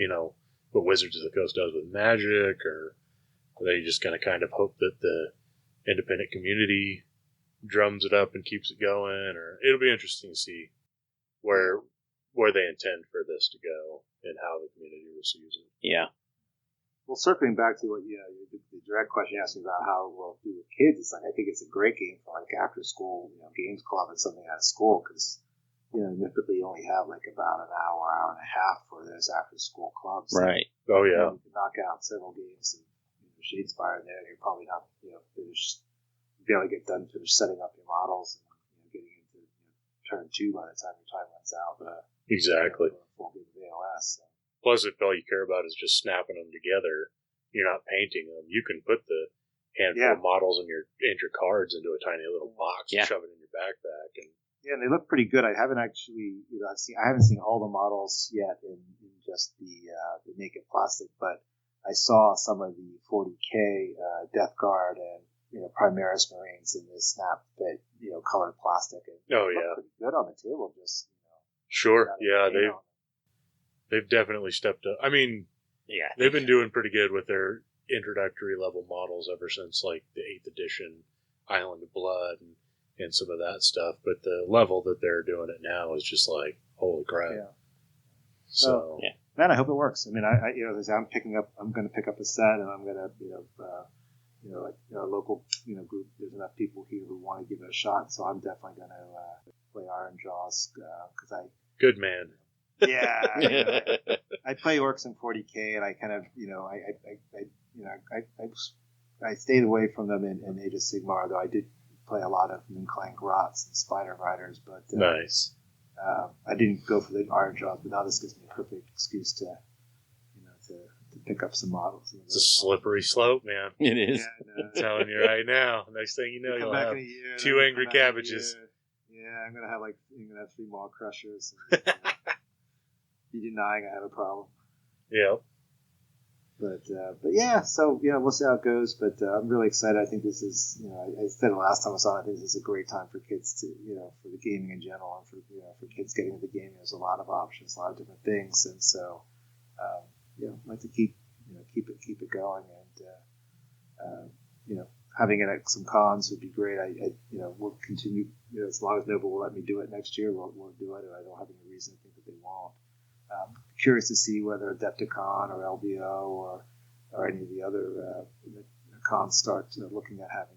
what Wizards of the Coast does with Magic, or are they just going to kind of hope that the independent community drums it up and keeps it going? Or it'll be interesting to see where they intend for this to go and how the community receives it. Yeah. Well, circling back to what the direct question you asked me about how we'll do with kids, it's like I think it's a great game for like after school, games club and something out of school because typically you only have like about an hour and a half for those after school clubs. Right. Oh yeah. You can knock out several games and Shadespire in there. You're probably not finished. You'll be able to get done finish setting up your models and getting into turn 2 by the time your time runs out. Exactly. Full game of AOS. So. Plus, if all you care about is just snapping them together, you're not painting them. You can put the handful of models and your cards into a tiny little box and shove it in your backpack. And they look pretty good. I haven't actually, I haven't seen all the models yet in just the naked plastic, but I saw some of the 40K Death Guard and Primaris Marines in this snap fit colored plastic. And they look pretty good on the table. Just sure, yeah, they've definitely stepped up. I mean, they've been doing pretty good with their introductory level models ever since like the 8th edition Island of Blood and some of that stuff. But the level that they're doing it now is just like, holy crap. Yeah. So, man, I hope it works. I mean, I'm going to pick up a set, and I'm going to, a local, group. There's enough people here who want to give it a shot, so I'm definitely going to play Iron Jaws because good man. Yeah, I play orcs in 40K, and I kind of, I stayed away from them in Age of Sigmar, though I did play a lot of Moonclang Grots and Spider Riders, but Nice. I didn't go for the Iron Jaws, but now this gives me a perfect excuse to, to pick up some models. It's a slippery slope, man. It is. Yeah, I'm telling you right now. Next thing you know, you'll have two angry cabbages. Yeah, I'm gonna have 3 Maw Crushers. Be denying I have a problem. Yeah. But yeah, so we'll see how it goes. But I'm really excited. I think this is, I said it last time I saw it. I think this is a great time for kids to, for the gaming in general, and for kids getting into the gaming. There's a lot of options, a lot of different things, and so I'd like to keep it going, and having it at some cons would be great. We'll continue, as long as Nova will let me do it next year, we'll do it, and I don't have any reason to think that they won't. Curious to see whether Adepticon or LBO or any of the other cons start looking at having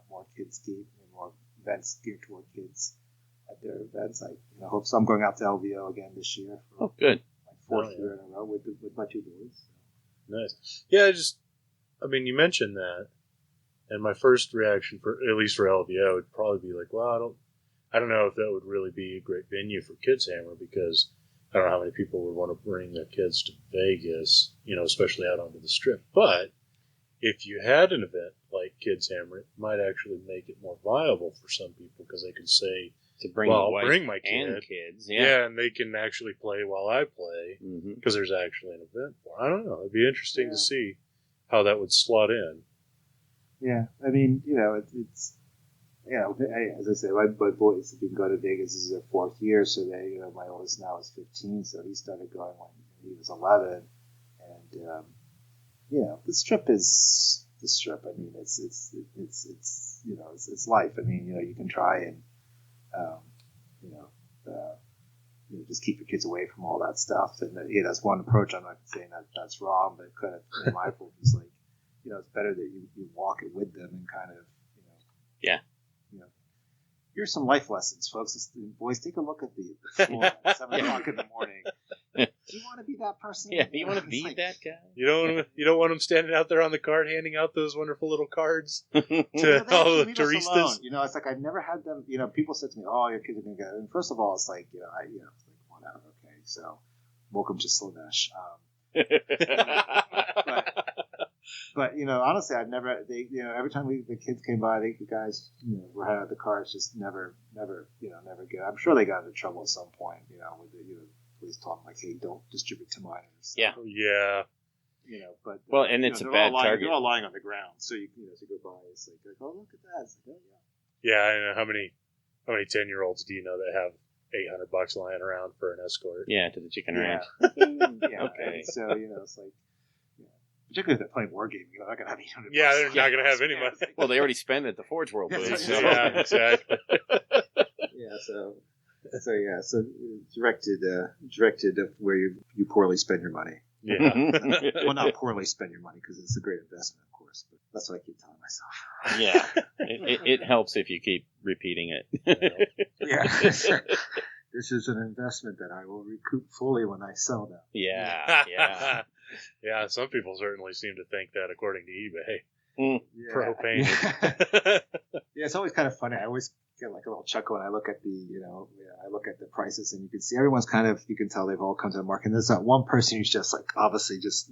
more kids geek and more events geared toward kids at their events. I hope so. I'm going out to LBO again this year. Oh, good. My 4th year in a row with my 2 boys. So. Nice. Yeah, you mentioned that, and my first reaction at least for LVO would probably be like, well, I don't know if that would really be a great venue for Kids Hammer, because I don't know how many people would want to bring their kids to Vegas, especially out onto the Strip. But if you had an event like Kids Hammer, it might actually make it more viable for some people, because they could say, to bring well, the wife I'll bring my and kid. kids. Yeah, and they can actually play while I play, because there's actually an event for it. I don't know. It'd be interesting to see how that would slot in. Yeah, I mean, it's as I say, my boys have been going to Vegas. This is their 4th year, so they, my oldest now is 15, so he started going when he was 11, and the Strip is the Strip. I mean, it's life. I mean, you can try and just keep your kids away from all that stuff, and that's one approach. I'm not saying that that's wrong, but kind of my approach is like, it's better that you walk it with them and kind of, here's some life lessons, folks. Boys, take a look at the floor at 7 o'clock in the morning. Do you want to be that person? Yeah, you want to be that guy? You don't want them standing out there on the card handing out those wonderful little cards to all the touristas. It's like I've never had them. People said to me, "Oh, your kids are gonna go." And first of all, it's like, whatever. Okay, so welcome to Slanesh. But honestly, I've never. Every time the kids came by, the guys, were had the cars, just never good. I'm sure they got into trouble at some point. With the police talking like, "Hey, don't distribute to minors." Yeah. Yeah. But and it's a bad target. They're all lying on the ground, so you to go by, it's like, oh, look at that. It's like, oh, yeah. I know how many 10-year-olds do you know that have $800 lying around for an escort? Yeah, to the chicken ranch. Yeah. Okay. So it's like. Particularly if they're playing wargaming, they're not going to have $800. Yeah, they're not going to have any money. Well, they already spent it at the Forge World booth. So. Yeah, exactly. So directed of where you poorly spend your money. Yeah. Well, not poorly spend your money, because it's a great investment, of course. But that's what I keep telling myself. Yeah, it helps if you keep repeating it. Yeah. This is an investment that I will recoup fully when I sell them. Yeah. Yeah, some people certainly seem to think that, according to eBay. Yeah. Pro-painted. Yeah, it's always kind of funny. I always get like a little chuckle when I look at the prices, and you can see everyone's you can tell they've all come to the market. And there's that one person who's just like, obviously just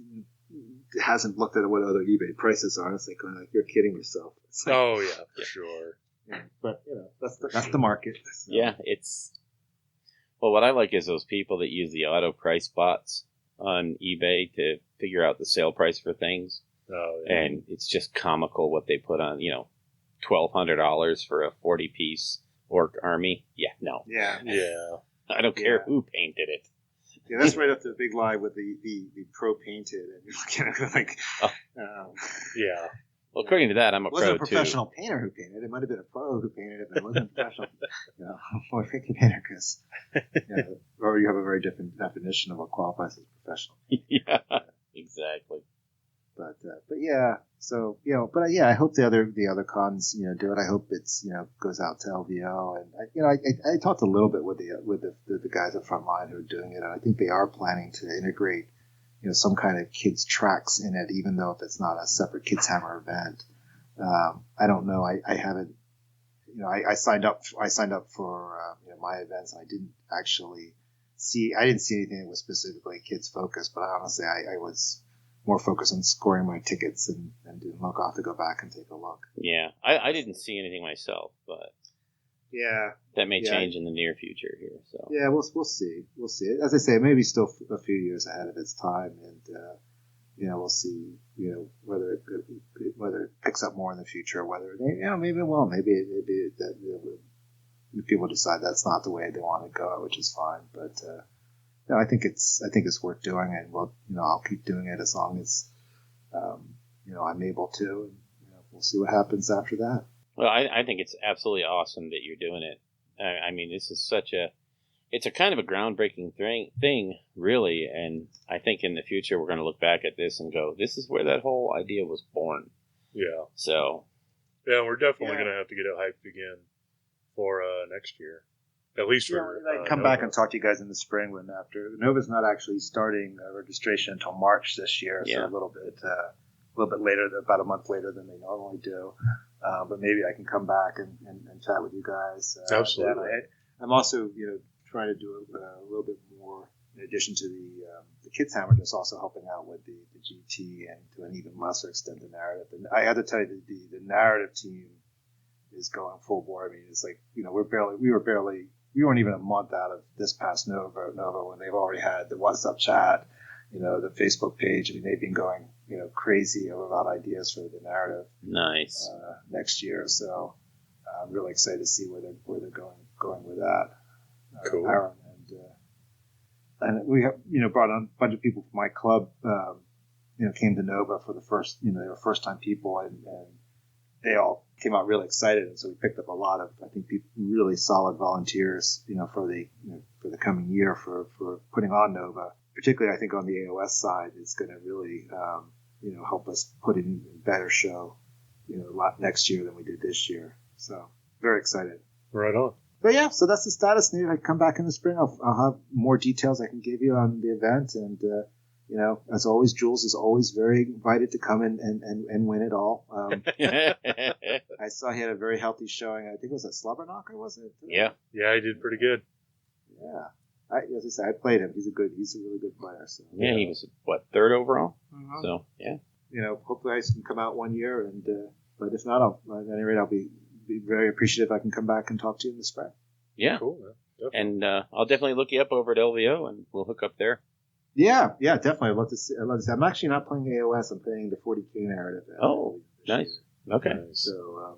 hasn't looked at what other eBay prices are. And it's like, you're kidding yourself. Like, oh, yeah, for sure. Yeah, but, that's the market. So. Yeah, well, what I like is those people that use the auto price bots on eBay to figure out the sale price for things. Oh, yeah. And it's just comical what they put on, $1,200 for a 40-piece orc army. Yeah, no. Yeah. I don't care who painted it. Yeah, that's right up to the big lie with the pro painted, and you're looking at like. Yeah. Well, according to that, I'm a pro too. It wasn't a professional painter who painted it. It might have been a pro who painted it, but it wasn't a professional painter, because or you have a very different definition of what qualifies as professional. Yeah, exactly. But yeah, so I hope the other cons do it. I hope it's goes out to LVO, and I talked a little bit with the guys at Frontline who are doing it, and I think they are planning to integrate some kind of kids tracks in it, even though if it's not a separate Kids Hammer event. I don't know. I haven't I signed up for my events. I didn't see anything that was specifically kids focused, but honestly, I was more focused on scoring my tickets and didn't look. I'll have to go back and take a look. Yeah, I didn't see anything myself, but yeah, that may change in the near future here. So yeah, we'll see. We'll see. As I say, maybe still a few years ahead of its time, and we'll see. Whether it picks up more in the future, whether maybe it won't. Maybe people decide that's not the way they want to go, which is fine. But I think it's worth doing, and I'll keep doing it as long as I'm able to, and we'll see what happens after that. Well, I think it's absolutely awesome that you're doing it. I mean, this is it's a kind of a groundbreaking thing, really, and I think in the future we're going to look back at this and go, this is where that whole idea was born. Yeah. So. Yeah, we're definitely going to have to get it hyped again for next year. At least for I come back and talk to you guys in the spring when after Nova's not actually starting registration until March this year, so a little bit later, about a month later than they normally do. But maybe I can come back and chat with you guys. Absolutely. I'm also trying to do a little bit more in addition to the Kids Hammer, just also helping out with the GT and to an even lesser extent the narrative. And I had to tell you the narrative team is going full bore. I mean, it's like we weren't even a month out of this past Nova when they've already had the WhatsApp chat, the Facebook page. I mean, they've been going crazy about ideas for the narrative. Nice. Next year, so I'm really excited to see where they're going with that. Cool. Aaron and we have brought on a bunch of people from my club. Came to Nova for the first they were first time people and they all came out really excited, and so we picked up a lot of really solid volunteers for the coming year for putting on Nova. Particularly, I think on the AOS side, it's going to really help us put in a better show a lot next year than we did this year. So very excited. Right on. But yeah, so that's the status. Maybe I come back in the spring. I'll have more details I can give you on the event. And, as always, Jules is always very invited to come and win it all. I saw he had a very healthy showing. I think it was at Slobberknocker, wasn't it? Yeah. Yeah, he did pretty good. Yeah. As I said, I played him. He's a really good player. So Yeah, he was, third overall? Mhm. So, yeah. Hopefully I can come out one year. And but if not, at any rate, I'll be very appreciative I can come back and talk to you in the spring. Yeah. Cool, man. Definitely. And I'll definitely look you up over at LVO, and we'll hook up there. Yeah, definitely. I'd love to see. I'm actually not playing AOS. I'm playing the 40K narrative. Oh, nice. Okay. Nice. So,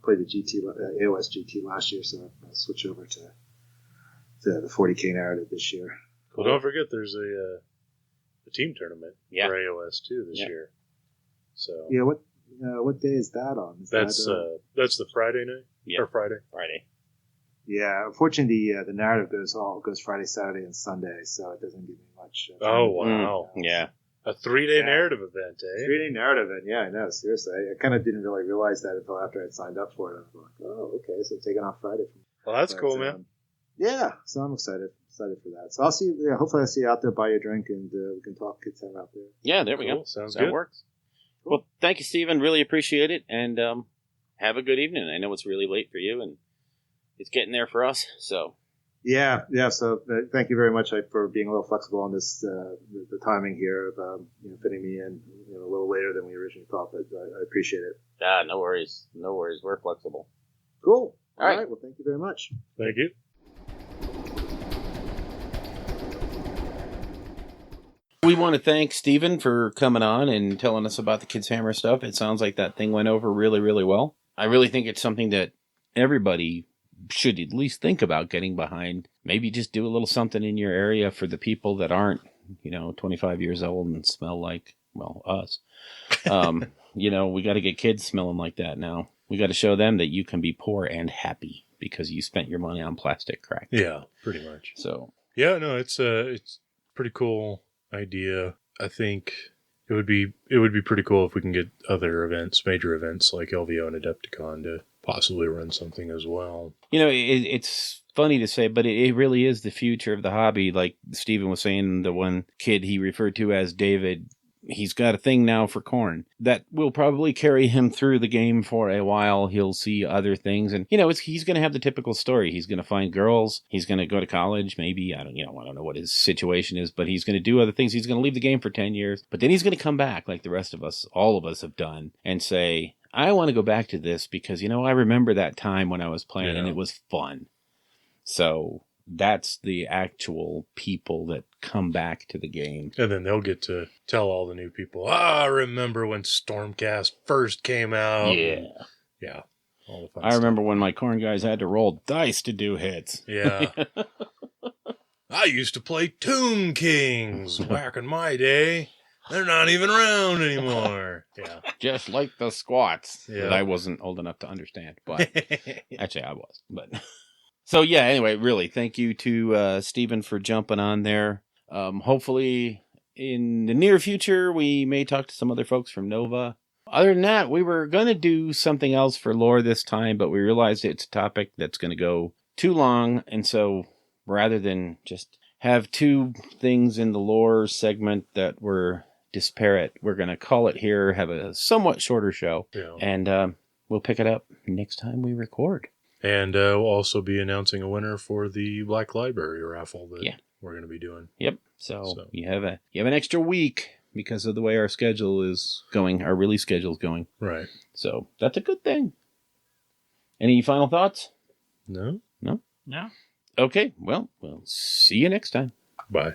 played the GT AOS GT last year, so I'll switch over to the 40K narrative this year. Well, don't forget there's a team tournament for AOS too this Yeah. year. So Yeah, what day is that on? that's the Friday night Yeah. or Friday. Friday. Yeah, unfortunately, the narrative goes Friday, Saturday, and Sunday, so it doesn't give me much. Oh wow! Yeah. A 3-day narrative event, eh? 3-day narrative, and yeah, I know. Seriously, I kind of didn't really realize that until after I'd signed up for it. I was like, oh, okay, so taking off Friday. Well, that's cool, man. Yeah, so I'm excited for that. So I'll see. Yeah, hopefully, I see you out there, buy you a drink, and we can talk Kids Time out there. Yeah, there we Cool. go. Sounds That good. works. Well, thank you, Stephen. Really appreciate it, and have a good evening. I know it's really late for you, and it's getting there for us. So Yeah. So thank you very much for being a little flexible on this the timing here of fitting me in a little later than we originally thought, but I appreciate it. no worries. We're flexible. Cool. All right. Well, thank you very much. Thank you. We want to thank Stephen for coming on and telling us about the Kids Hammer stuff. It sounds like that thing went over really, really well. I really think it's something that everybody should at least think about getting behind. Maybe just do a little something in your area for the people that aren't, 25 years old and smell like, us. We got to get kids smelling like that now. We got to show them that you can be poor and happy because you spent your money on plastic crack. Yeah, pretty much. So Yeah, no, it's pretty cool idea. I think it would be pretty cool if we can get other events, major events like LVO and Adepticon to possibly run something as well. It's funny to say, but it really is the future of the hobby. Like Stephen was saying, the one kid he referred to as David, he's got a thing now for corn that will probably carry him through the game for a while. He'll see other things, and he's going to have the typical story. He's going to find girls. He's going to go to college. Maybe I don't know what his situation is, but he's going to do other things. He's going to leave the game for 10 years, but then he's going to come back like the rest of us, all of us have done, and say, I want to go back to this because I remember that time when I was playing and it was fun. So that's the actual people that come back to the game. And then they'll get to tell all the new people, I remember when Stormcast first came out. Yeah. Yeah. All the fun I stuff. remember when my corn guys had to roll dice to do hits. Yeah. I used to play Tomb Kings back in my day. They're not even around anymore. Yeah. Just like the squats. Yeah. That I wasn't old enough to understand. But actually I was. But so yeah, anyway, really, thank you to Stephen for jumping on there. Hopefully in the near future, we may talk to some other folks from Nova. Other than that, we were going to do something else for lore this time, but we realized it's a topic that's going to go too long. And so rather than just have two things in the lore segment that were disparate, we're going to call it here, have a somewhat shorter show. Yeah. And we'll pick it up next time we record. And we'll also be announcing a winner for the Black Library raffle that we're going to be doing. Yep. So you have an extra week because of the way our schedule is going, our release schedule is going. Right. So that's a good thing. Any final thoughts? No. No. Okay. Well, we'll see you next time. Bye.